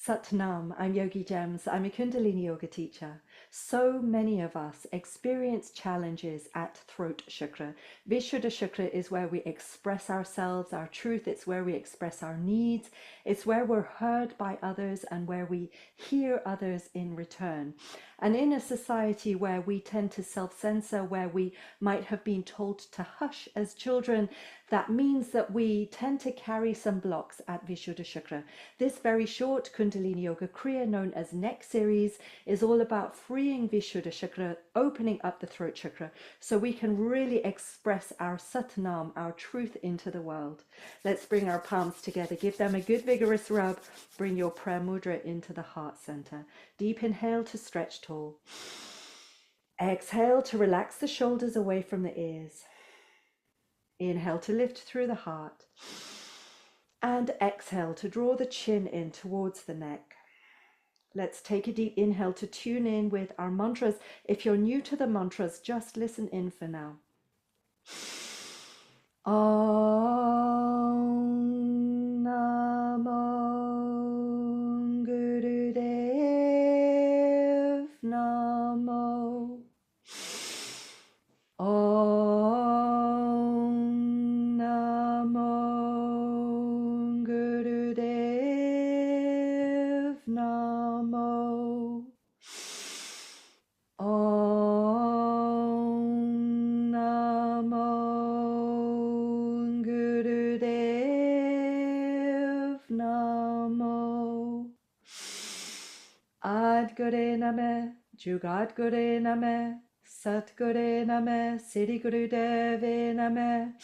Satnam, I'm Yogigems. I'm a Kundalini yoga teacher. So many of us experience challenges at throat chakra. Visuddha chakra is where we express ourselves, our truth. It's where we express our needs. It's where we're heard by others and where we hear others in return. And in a society where we tend to self-censor, where we might have been told to hush as children, that means that we tend to carry some blocks at Visuddha chakra. This very short Kundalini Yoga Kriya, known as Neck Series, is all about freeing Visuddha chakra, opening up the throat chakra, so we can really express our Satnam, our truth, into the world. Let's bring our palms together, give them a good vigorous rub, bring your prayer mudra into the heart center. Deep inhale to stretch tall. Exhale to relax the shoulders away from the ears. Inhale to lift through the heart. And exhale to draw the chin in towards the neck. Let's take a deep inhale to tune in with our mantras. If you're new to the mantras, just listen in for now. Om Namo Gurudev Namo. Om Namo Gurudev Namo. Om Namo Gurudev Namo. Adgure Name, Jugadgure Name, Satgure Name, Siddhi Gurudeve Name.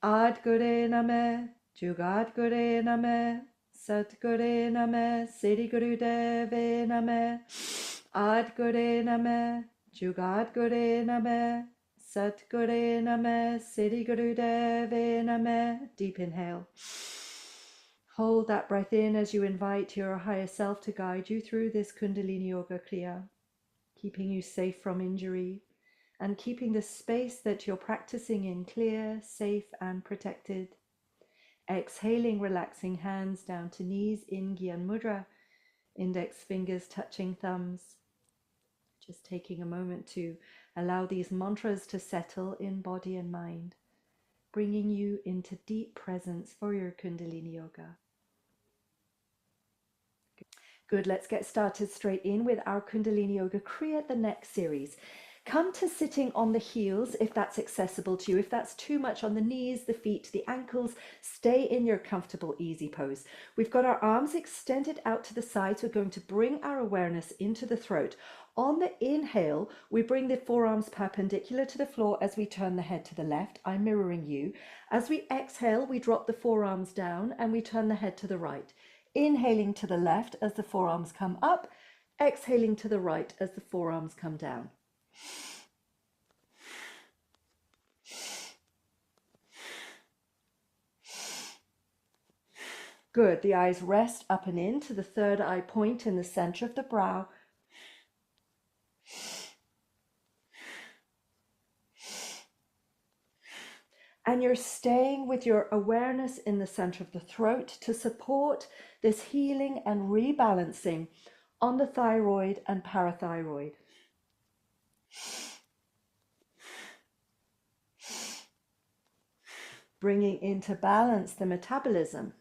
Adgure Name, Jugadgure Name, Satgure Name, Siddhi Gurudeve Name. Adgure Name, Jugadgure Name, Satgure Name, Siddhi Gurudeve Name. Deep inhale. Hold that breath in as you invite your higher self to guide you through this Kundalini Yoga Kriya, keeping you safe from injury and keeping the space that you're practicing in clear, safe and protected. Exhaling, relaxing hands down to knees in Gyan Mudra, index fingers touching thumbs. Just taking a moment to allow these mantras to settle in body and mind, bringing you into deep presence for your Kundalini Yoga. Good, let's get started straight in with our Kundalini Yoga Kriya, the neck series. Come to sitting on the heels if that's accessible to you. If that's too much on the knees, the feet, the ankles, stay in your comfortable, easy pose. We've got our arms extended out to the sides. We're going to bring our awareness into the throat. On the inhale, we bring the forearms perpendicular to the floor as we turn the head to the left. I'm mirroring you. As we exhale, we drop the forearms down and we turn the head to the right. Inhaling to the left as the forearms come up, exhaling to the right as the forearms come down. Good, the eyes rest up and in to the third eye point in the center of the brow. And you're staying with your awareness in the center of the throat to support this healing and rebalancing on the thyroid and parathyroid. Bringing into balance the metabolism.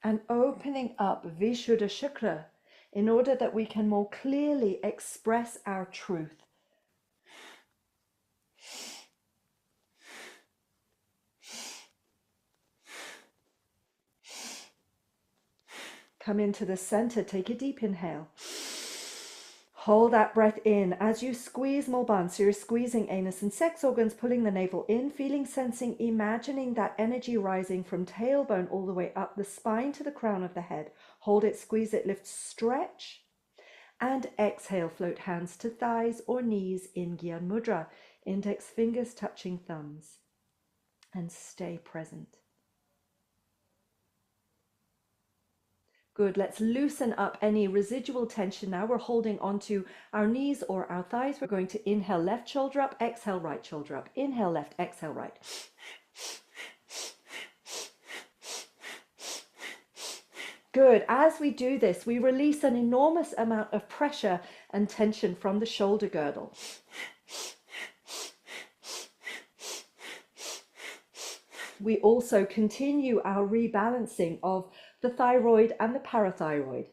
And opening up Visuddha chakra in order that we can more clearly express our truth. Come into the center, take a deep inhale. Hold that breath in as you squeeze more bun. So you're squeezing anus and sex organs, pulling the navel in, feeling, sensing, imagining that energy rising from tailbone all the way up the spine to the crown of the head. Hold it, squeeze it, lift, stretch. And exhale, float hands to thighs or knees in Gyan Mudra. Index fingers touching thumbs. And stay present. Good. Let's loosen up any residual tension now. We're holding onto our knees or our thighs. We're going to inhale left shoulder up, exhale right shoulder up. Inhale left, exhale right. Good. As we do this, we release an enormous amount of pressure and tension from the shoulder girdle. We also continue our rebalancing of the thyroid and the parathyroid.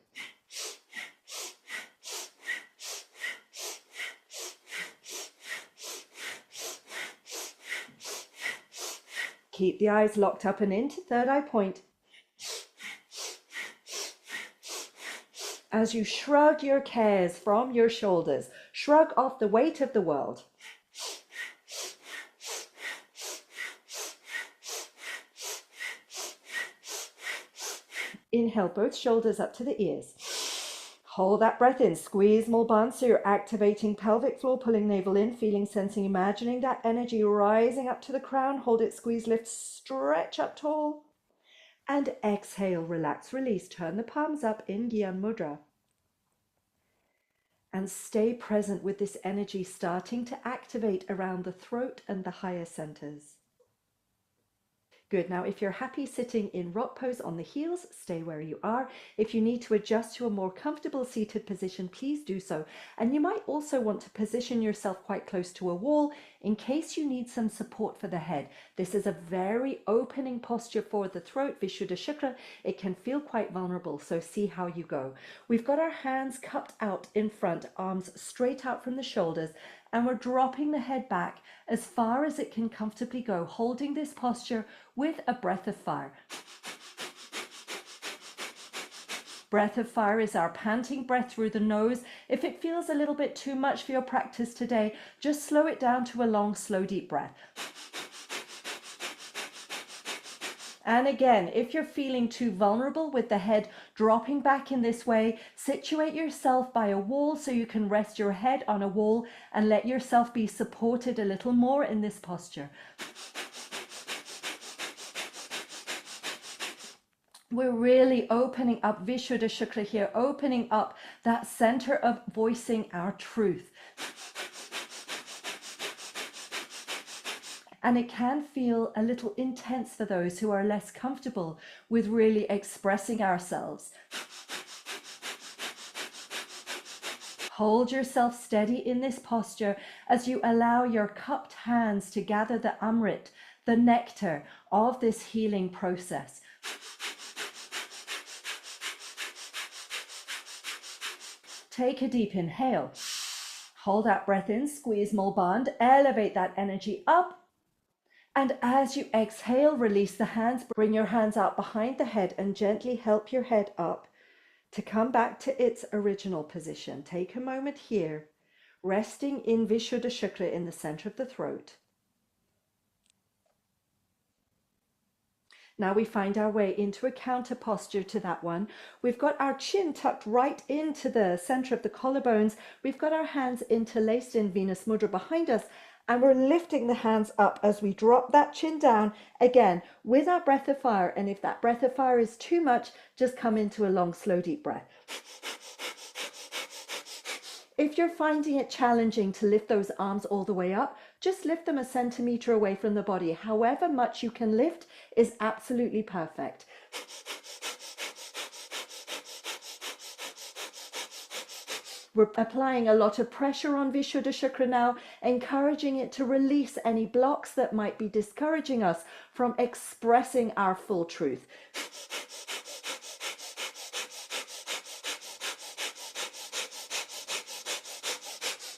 Keep the eyes locked up and into third eye point. As you shrug your cares from your shoulders, shrug off the weight of the world. Inhale both shoulders up to the ears. Hold that breath in. Squeeze Mulban, so you're activating pelvic floor, pulling navel in, feeling, sensing, imagining that energy rising up to the crown. Hold it, squeeze, lift, stretch up tall. And exhale, relax, release. Turn the palms up in Gyan Mudra. And stay present with this energy starting to activate around the throat and the higher centers. Good. Now, if you're happy sitting in rock pose on the heels, stay where you are. If you need to adjust to a more comfortable seated position, please do so. And you might also want to position yourself quite close to a wall in case you need some support for the head. This is a very opening posture for the throat, Vishuddha Chakra. It can feel quite vulnerable, so see how you go. We've got our hands cupped out in front, arms straight out from the shoulders, and we're dropping the head back as far as it can comfortably go, holding this posture with a breath of fire. Breath of fire is our panting breath through the nose. If it feels a little bit too much for your practice today, just slow it down to a long, slow, deep breath. And again, if you're feeling too vulnerable with the head dropping back in this way, situate yourself by a wall so you can rest your head on a wall and let yourself be supported a little more in this posture. We're really opening up Vishuddha Chakra here, opening up that center of voicing our truth. And it can feel a little intense for those who are less comfortable with really expressing ourselves. Hold yourself steady in this posture as you allow your cupped hands to gather the Amrit, the nectar of this healing process. Take a deep inhale. Hold that breath in, squeeze Mulband, elevate that energy up. And as you exhale, release the hands, bring your hands out behind the head and gently help your head up to come back to its original position. Take a moment here, resting in Vishuddha Chakra in the center of the throat. Now we find our way into a counter posture to that one. We've got our chin tucked right into the center of the collarbones. We've got our hands interlaced in Venus Mudra behind us. And we're lifting the hands up as we drop that chin down, again, with our breath of fire. And if that breath of fire is too much, just come into a long, slow, deep breath. If you're finding it challenging to lift those arms all the way up, just lift them a centimeter away from the body. However much you can lift is absolutely perfect. We're applying a lot of pressure on Vishuddha Chakra now, encouraging it to release any blocks that might be discouraging us from expressing our full truth.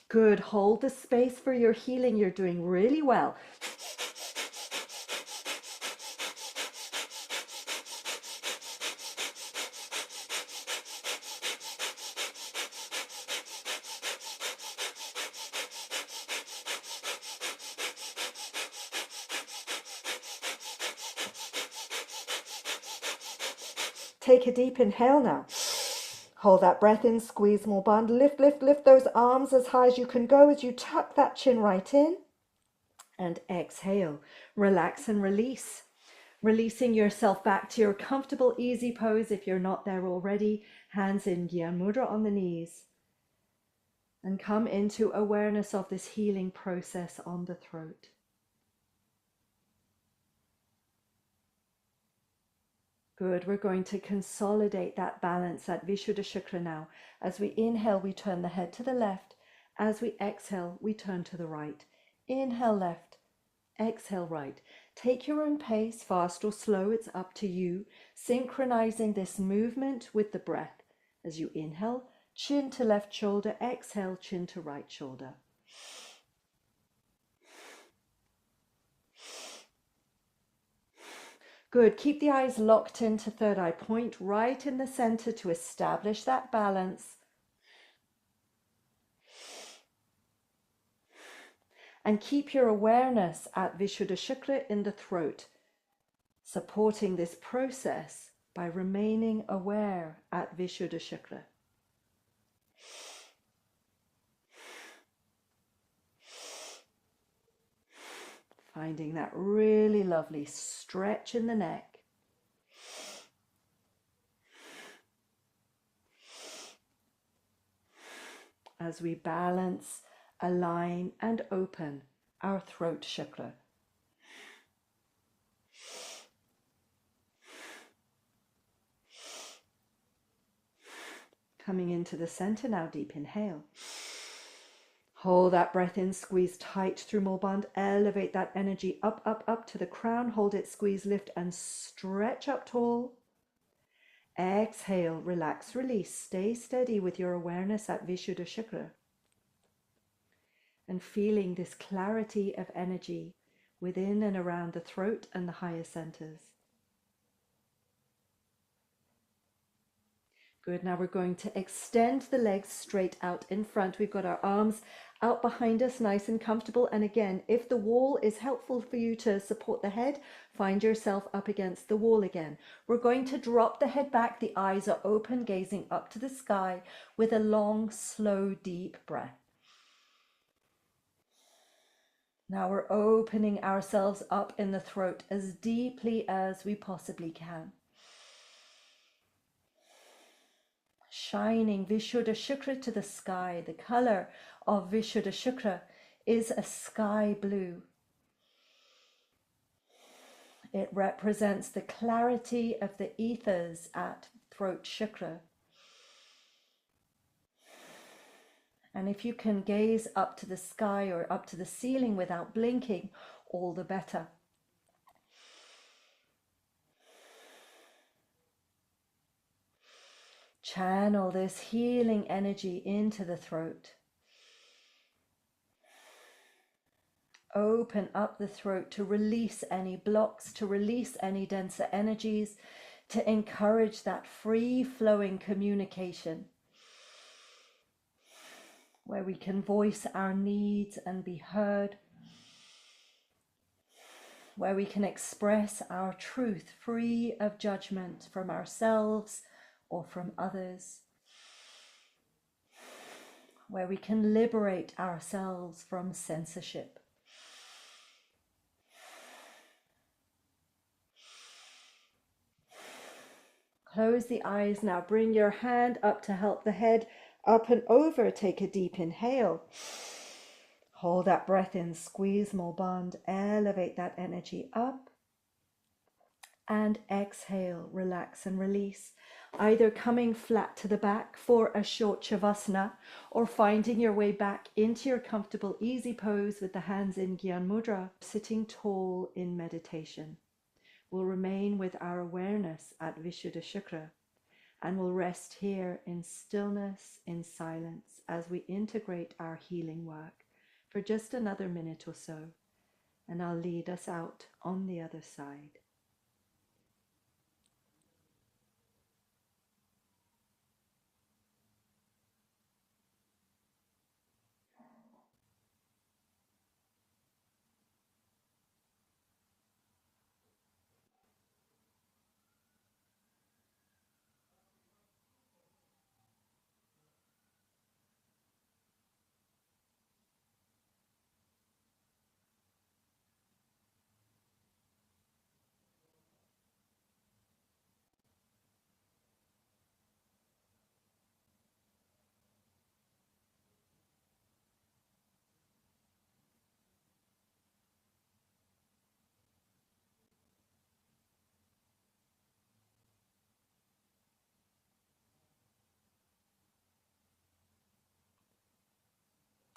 Good. Hold the space for your healing. You're doing really well. Take a deep inhale now. Hold that breath in, squeeze more band. Lift, lift, lift those arms as high as you can go as you tuck that chin right in. And exhale. Relax and release. Releasing yourself back to your comfortable, easy pose if you're not there already. Hands in Gyan Mudra on the knees. And come into awareness of this healing process on the throat. Good. We're going to consolidate that balance, that Vishuddha Chakra now. As we inhale, we turn the head to the left. As we exhale, we turn to the right. Inhale left, exhale right. Take your own pace, fast or slow, it's up to you. Synchronizing this movement with the breath. As you inhale, chin to left shoulder, exhale, chin to right shoulder. Good. Keep the eyes locked into third eye point, right in the center to establish that balance. And keep your awareness at Vishuddha Chakra in the throat, supporting this process by remaining aware at Vishuddha Chakra. Finding that really lovely stretch in the neck. As we balance, align and open our throat chakra. Coming into the center now, deep inhale. Hold that breath in, squeeze tight through Mulband, elevate that energy up, up, up to the crown, hold it, squeeze, lift and stretch up tall. Exhale, relax, release, stay steady with your awareness at Vishuddha Chakra. And feeling this clarity of energy within and around the throat and the higher centers. Good, now we're going to extend the legs straight out in front. We've got our arms out behind us, nice and comfortable. And again, if the wall is helpful for you to support the head, find yourself up against the wall again. We're going to drop the head back. The eyes are open, gazing up to the sky with a long, slow, deep breath. Now we're opening ourselves up in the throat as deeply as we possibly can. Shining Vishuddha Chakra to the sky. The color of Vishuddha Chakra is a sky blue. It represents the clarity of the ethers at throat chakra. And if you can gaze up to the sky or up to the ceiling without blinking, all the better. Channel this healing energy into the throat. Open up the throat to release any blocks, to release any denser energies, to encourage that free-flowing communication where we can voice our needs and be heard, where we can express our truth free of judgment from ourselves or from others, where we can liberate ourselves from censorship. Close the eyes now. Bring your hand up to help the head up and over. Take a deep inhale. Hold that breath in. Squeeze Mulband. Elevate that energy up. And exhale. Relax and release. Either coming flat to the back for a short Shavasana or finding your way back into your comfortable easy pose with the hands in Gyan Mudra. Sitting tall in meditation. We'll remain with our awareness at Vishuddha Chakra and we'll rest here in stillness, in silence, as we integrate our healing work for just another minute or so, and I'll lead us out on the other side.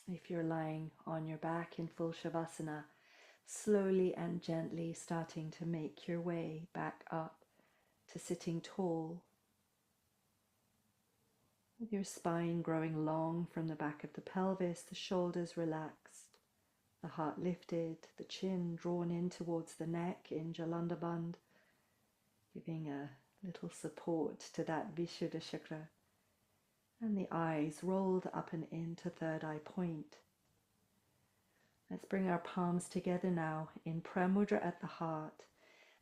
If you're lying on your back in full Shavasana, slowly and gently starting to make your way back up to sitting tall, with your spine growing long from the back of the pelvis, the shoulders relaxed, the heart lifted, the chin drawn in towards the neck in Jalandhabandh, giving a little support to that visuddha chakra, and the eyes rolled up and into third eye point. Let's bring our palms together now in prayer mudra at the heart,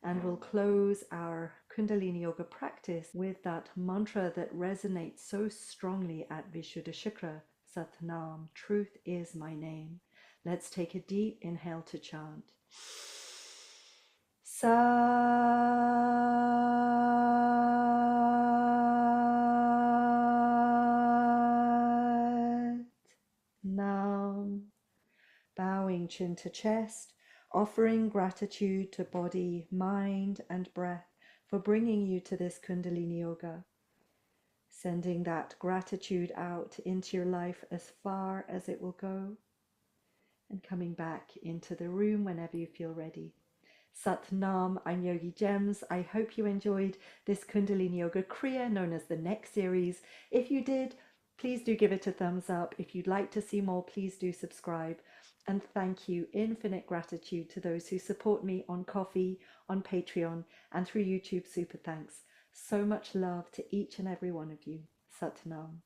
and we'll close our Kundalini Yoga practice with that mantra that resonates so strongly at Vishuddha Chakra, Sat Nam, truth is my name. Let's take a deep inhale to chant. Sat Nam. Bowing chin to chest, offering gratitude to body, mind, and breath for bringing you to this Kundalini Yoga. Sending that gratitude out into your life as far as it will go, and coming back into the room whenever you feel ready. Sat Nam, I'm Yogigems. I hope you enjoyed this Kundalini Yoga Kriya known as the next series. If you did, please do give it a thumbs up. If you'd like to see more, please do subscribe. And thank you, infinite gratitude to those who support me on Ko-fi, on Patreon, and through YouTube. Super thanks. So much love to each and every one of you. Sat Nam.